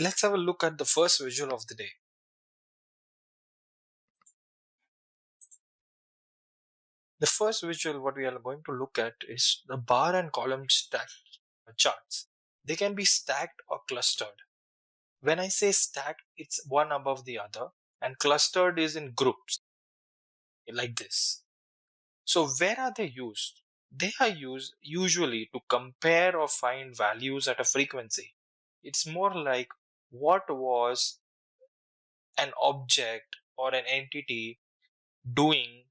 Let's have a look at the first visual of the day. The first visual what we are going to look at is the bar and column stack charts. They can be stacked or clustered. When I say stacked, it's one above the other, and clustered is in groups like this. So where are they used? They are used usually to compare or find values at a frequency. It's more like what was an object or an entity doing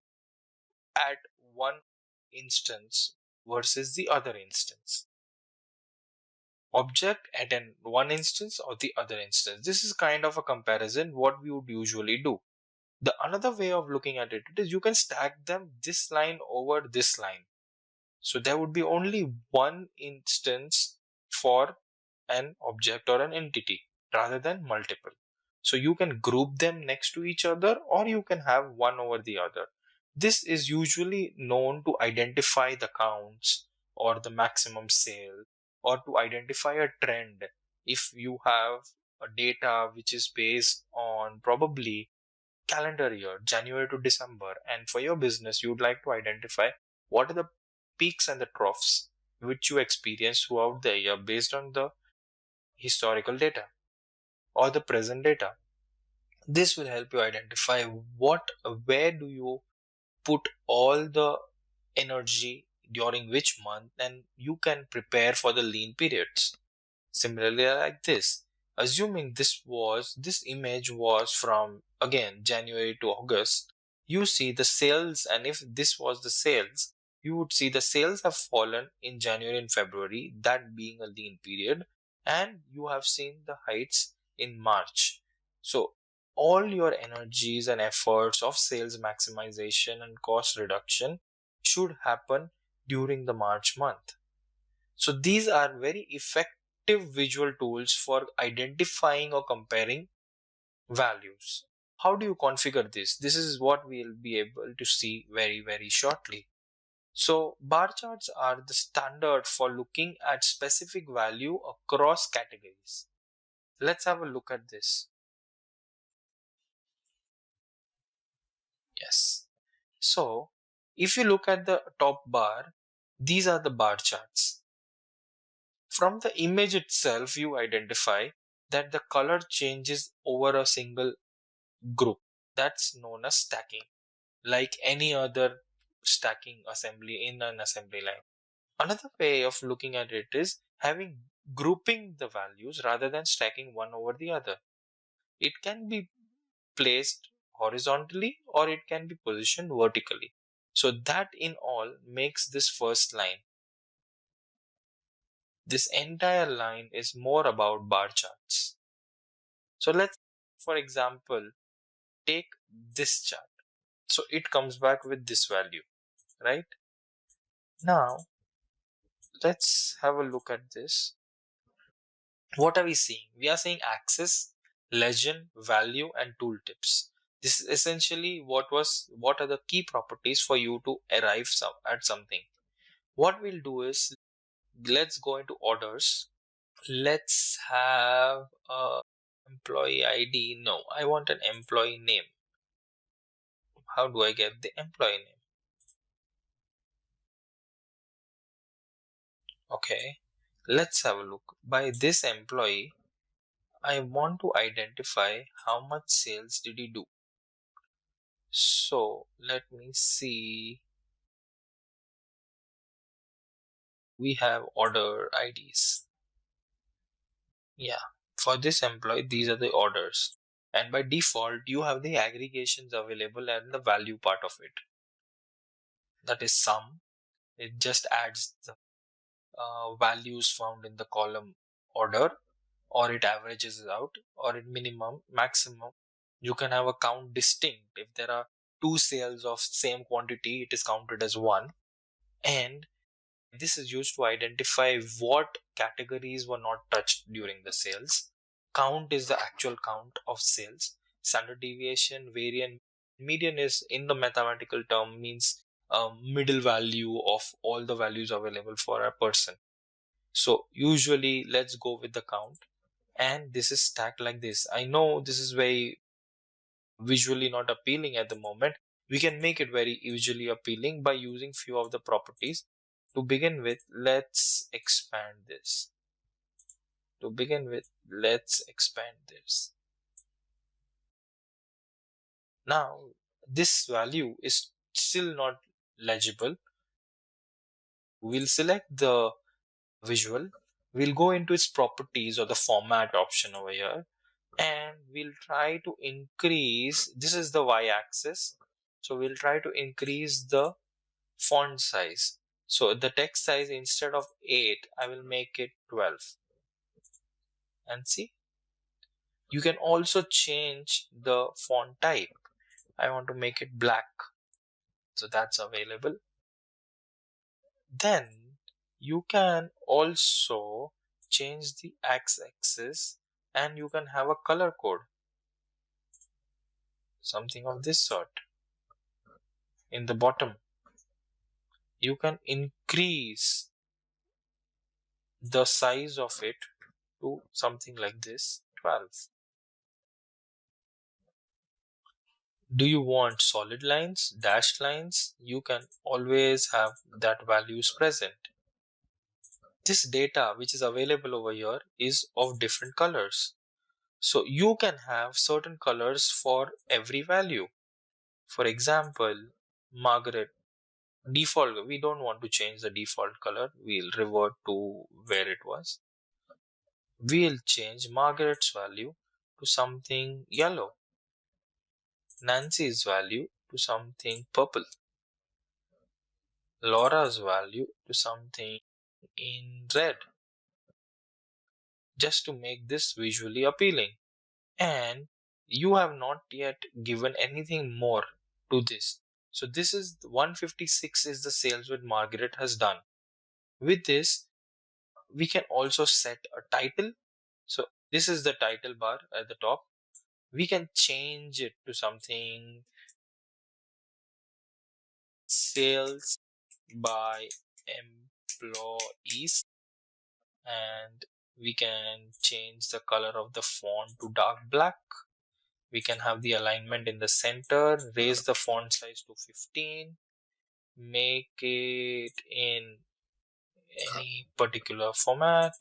at one instance versus the other instance. Object at one instance or the other instance. This is kind of a comparison what we would usually do. The another way of looking at it is you can stack them this line over this line. So there would be only one instance for an object or an entity rather than multiple. So you can group them next to each other or you can have one over the other. This is usually known to identify the counts or the maximum sale or to identify a trend. If you have a data which is based on probably calendar year, January to December, and for your business, you would like to identify what are the peaks and the troughs which you experience throughout the year based on the historical data or the present data. This will help you identify where do you put all the energy during which month, and you can prepare for the lean periods. Similarly, like this, assuming this image was from again January to August, you see the sales, and if this was the sales, you would see the sales have fallen in January and February, that being a lean period, and you have seen the heights in March. So all your energies and efforts of sales maximization and cost reduction should happen during the March month. So these are very effective visual tools for identifying or comparing values. How do you configure this? This is what we'll be able to see very shortly. So bar charts are the standard for looking at specific value across categories. Let's have a look at this. Yes. So if you look at the top bar, these are the bar charts. From the image itself, you identify that the color changes over a single group. That's known as stacking, like any other stacking assembly in an assembly line. Another way of looking at it is having grouping the values rather than stacking one over the other. It can be placed horizontally or it can be positioned vertically. So that in all makes this first line. This entire line is more about bar charts. So let's, for example, take this chart. So it comes back with this value, right? Now, let's have a look at this. What are we seeing? We are seeing axis, legend, value, and tooltips. This is essentially what are the key properties for you to arrive at something. What we'll do is let's go into orders. Let's have a employee ID. No, I want an employee name. How do I get the employee name? Okay, let's have a look. By this employee, I want to identify how much sales did he do. So let me see. We have order IDs. Yeah, for this employee, these are the orders. And by default, you have the aggregations available and the value part of it. That is sum. It just adds the values found in the column order, or it averages out, or at minimum, maximum. You can have a count distinct. If there are two sales of same quantity, it is counted as one. And this is used to identify what categories were not touched during the sales. Count is the actual count of sales. Standard deviation, variance, median is in the mathematical term means middle value of all the values available for a person. So usually let's go with the count. and this is stacked like this. I know this is very visually not appealing at the moment. We can make it very visually appealing by using few of the properties. To begin with, let's expand this. Let's expand this. Now, this value is still not legible. We'll select the visual. We'll go into its properties or the format option over here, and we'll try to increase, this is the y-axis, so we'll try to increase the font size. So the text size, instead of 8, I will make it 12. And see, you can also change the font type. I want to make it black, so that's available. Then you can also change the x-axis, and you can have a color code, something of this sort. In the bottom, you can increase the size of it to something like this, 12. Do you want solid lines, dashed lines? You can always have that values present. This data which is available over here is of different colors. So you can have certain colors for every value. For example, Margaret, default, we don't want to change the default color. We'll revert to where it was. We'll change Margaret's value to something yellow, Nancy's value to something purple, Laura's value to something in red, just to make this visually appealing. And you have not yet given anything more to this. So this is 156 is the sales which Margaret has done. With this, we can also set a title. So this is the title bar at the top. We can change it to something sales by employees, and we can change the color of the font to dark black. We can have the alignment in the center, raise the font size to 15, make it in any particular format.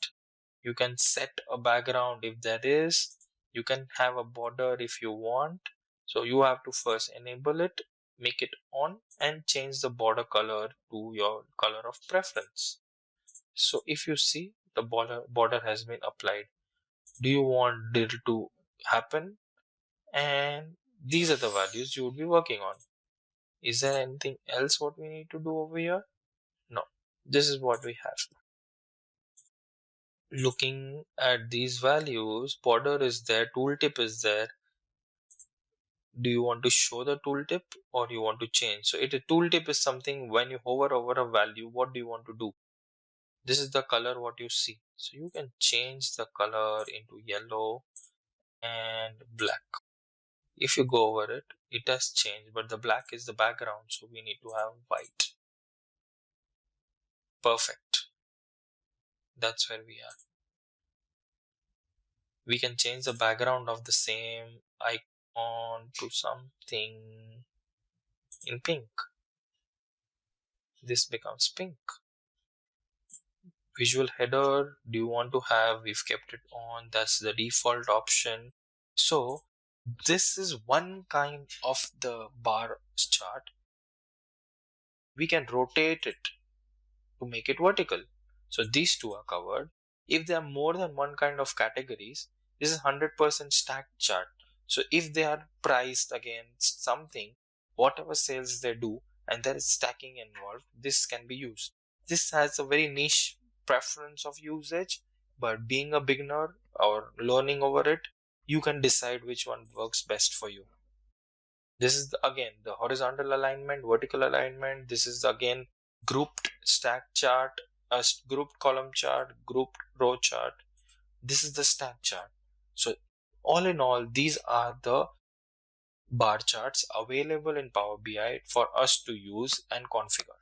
You can set a background if there is. You can have a border if you want. So you have to first enable it, make it on, and change the border color to your color of preference. So if you see, the border has been applied. Do you want it to happen? And these are the values you would be working on. Is there anything else what we need to do over here? No, this is what we have. Looking at these values, border is there, tooltip is there. Do you want to show the tooltip or you want to change? So a tooltip is something when you hover over a value, what do you want to do? This is the color what you see. So you can change the color into yellow and black. If you go over it, it has changed, but the black is the background, so we need to have white. Perfect. That's where we are. We can change the background of the same icon to something in pink. This becomes pink. Visual header, do you want to have, we've kept it on, that's the default option. So this is one kind of the bar chart. We can rotate it to make it vertical. So these two are covered. If there are more than one kind of categories, this is 100% stacked chart. So if they are priced against something, whatever sales they do, and there is stacking involved, this can be used. This has a very niche preference of usage, but being a beginner or learning over it, you can decide which one works best for you. This is again the horizontal alignment, vertical alignment. This is again grouped stack chart, a grouped column chart, grouped row chart. This is the stack chart. So all in all, these are the bar charts available in Power BI for us to use and configure.